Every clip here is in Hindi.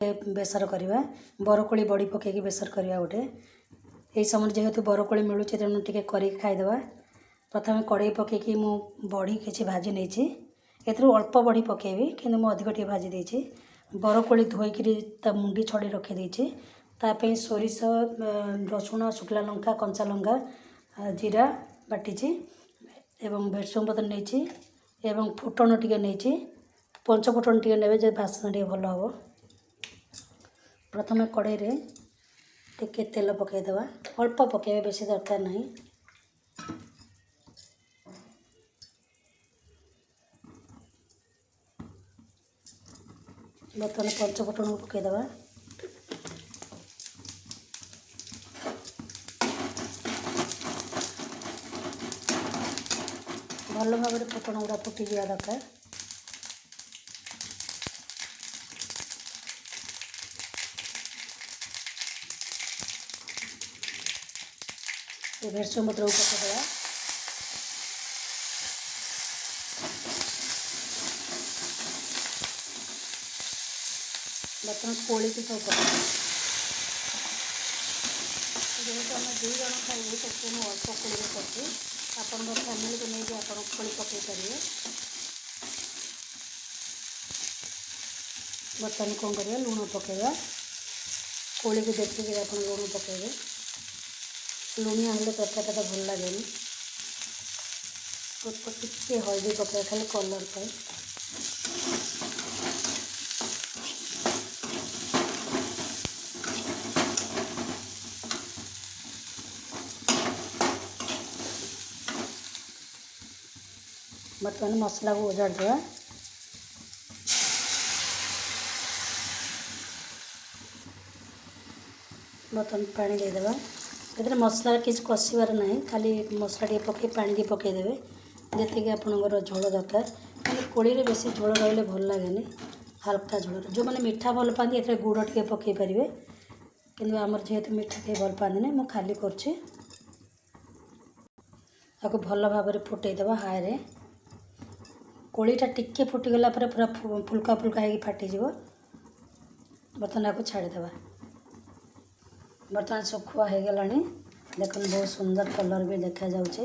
बेसर करवा बरकोली बड़ी पकईकि बेसर करवा गोटे यही समय जेहेतु बरकोली मिलूँ तेणु टे खाईदे। प्रथम कड़ई पकईकि मु बड़ी किसी भाजी नहीं अल्प बड़ी पकेबी कि अधिक टे भाजी देती बरकोली धोईकि मुंडी छड़ी रखीदे ताप सोरिष रसुण शुखला लंका कंचा लंका जीरा बाटी एवं भेरसुंग पत्र नहीं एवं फुटण टे नहीं पंच फुटण टे ने बास्ना टे भल हम। प्रथम कड़ई रे टिके तेल पकईदे अल्प पकेबे बेसी दरकार नहीं। बर्तमान पंच फुटण पकईदे भल भाव फुटण गुड़ा फुटी जा दरकार। भेरसुंग पत्र को पकईदे बर्तमान कोली की सब पकड़ जेहेतु आम 2 जन खाइबू तो मुझे अल्प कोली करती आपण फैमिली को लेकिन आप कोली पकई पारे। बर्तमान कौन कर लुण पकईवा कोली को देखिए आप लुण पकईबे लुणिया हेल्ले तरकारीटा भल लगे टे हल्दी पकड़ा खाली कलर पाए। बर्तमान मसला को उजाड़ देवा बर्तमान पानी देदेवा ये मसला किसी कषार ना खाली मसला टे पकई पानी टे पकईदे जी आपंकर झोल दरकार खाली कोड़ी रे बेसी झोल रही भल लगे हल्का झोल जो मैंने मीठा भल पाती ए गुड़ टे पकई पारे कि आमर जेहेतु मीठा के भल पाती नहीं मुझे खाली करछी भल भाव फुटईदे हाय रे कोड़ीटा टिके फुटीगला पूरा फुल्का फुल्का हो फाटीज। बर्तमान आपको छाड़ीदे बर्तमान सुखुआ हो गला देख बहुत सुंदर कलर भी देखा जाऊँचे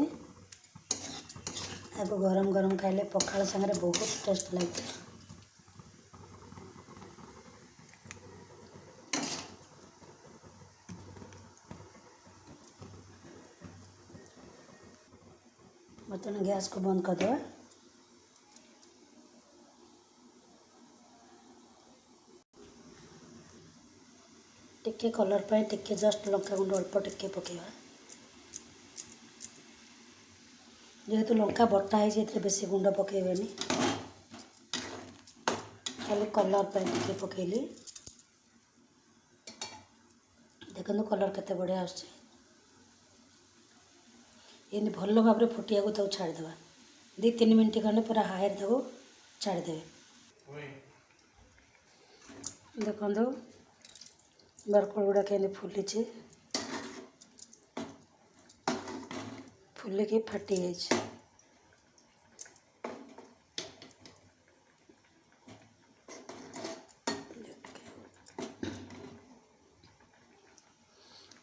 आपको गरम गरम खाइले पखाल संगे बहुत टेस्ट लगे। बर्तमान गैस को बंद कर देवा टिके कलर पाए टिके जस्ट लंका गुंड अल्प टिके पकेवा जेहेतु लंका बटा है बेसी गुंड पकेबेनी खाली कलर पाए टिके पकेली देखो कलर केते बढ़िया आछे ये भल भाव फुटिया को तक छाड़ीदे 2-3 मिनट खंडे पूरा हाई तक छाड़ीदे। देखो बरकोली गुड़ा के फुली फुलिकी फाटी जाइए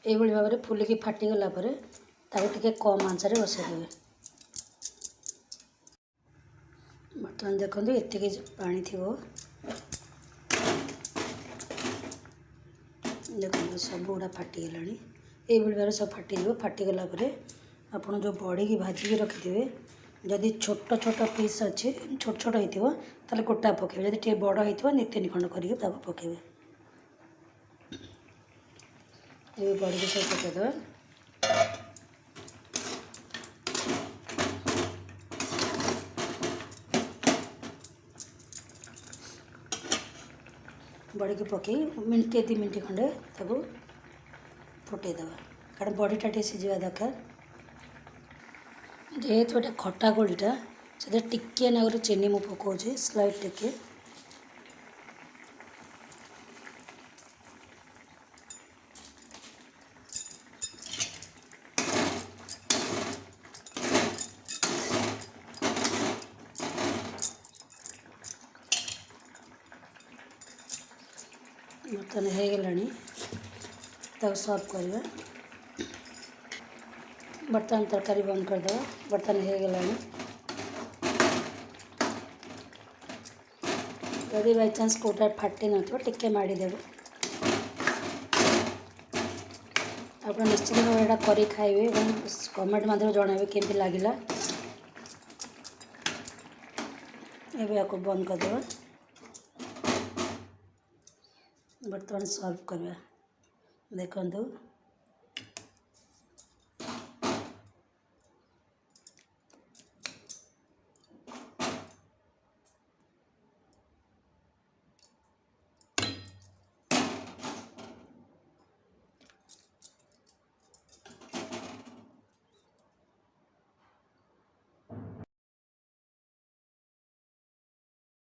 ये भाव में फुलिकी फाटीगला टे कम आंचरे बसईदे। बर्तमान देखो ये पानी थी देखो सब गुड़ा फाटीगला ये भाव सब फाटी फाटीगला आपड़ जो बड़ी की भाजिकी रखिथे जदि छोट छोट पीस अच्छे छोट छोट होता गोटा पकेबे जब टे बड़ हो 2-3 खंड करके पकेबे ये बड़ी की सब पकईदे। बड़ी की पकई मिनटे 2 मिनट खंडे फुटेदे कारण बड़ीटा टे सिझा दरकार जेहेतु गोटे खटा कोड़ीटा से टिके नागर चीनी मु पकाऊे स्लाइड टिके बर्तन ହେଇଗଲାଣି ତାକୁ ସର୍ଭ କରିବା। ବର୍ତ୍ତମାନ ତରକାରୀ ବନ୍ଦ କରିଦେବା। ବର୍ତ୍ତମାନ ହେଇଗଲାଣି। ଯଦି ବାଇଚାନ୍ସ କେଉଁଟା ଫାଟି ନଥିବ ଟିକେ ମାଡ଼ିଦେବେ। ଆପଣ ନିଶ୍ଚିତ ଭାବରେ ଏଇଟା କରି ଖାଇବେ ଏବଂ କମେଣ୍ଟ ମାଧ୍ୟମରେ ଜଣାଇବେ କେମିତି ଲାଗିଲା। ଏବେ ୟାକୁ ବନ୍ଦ କରିଦେବା। ବର୍ତ୍ତମାନ ସର୍ଭ କରିବା। ଦେଖନ୍ତୁ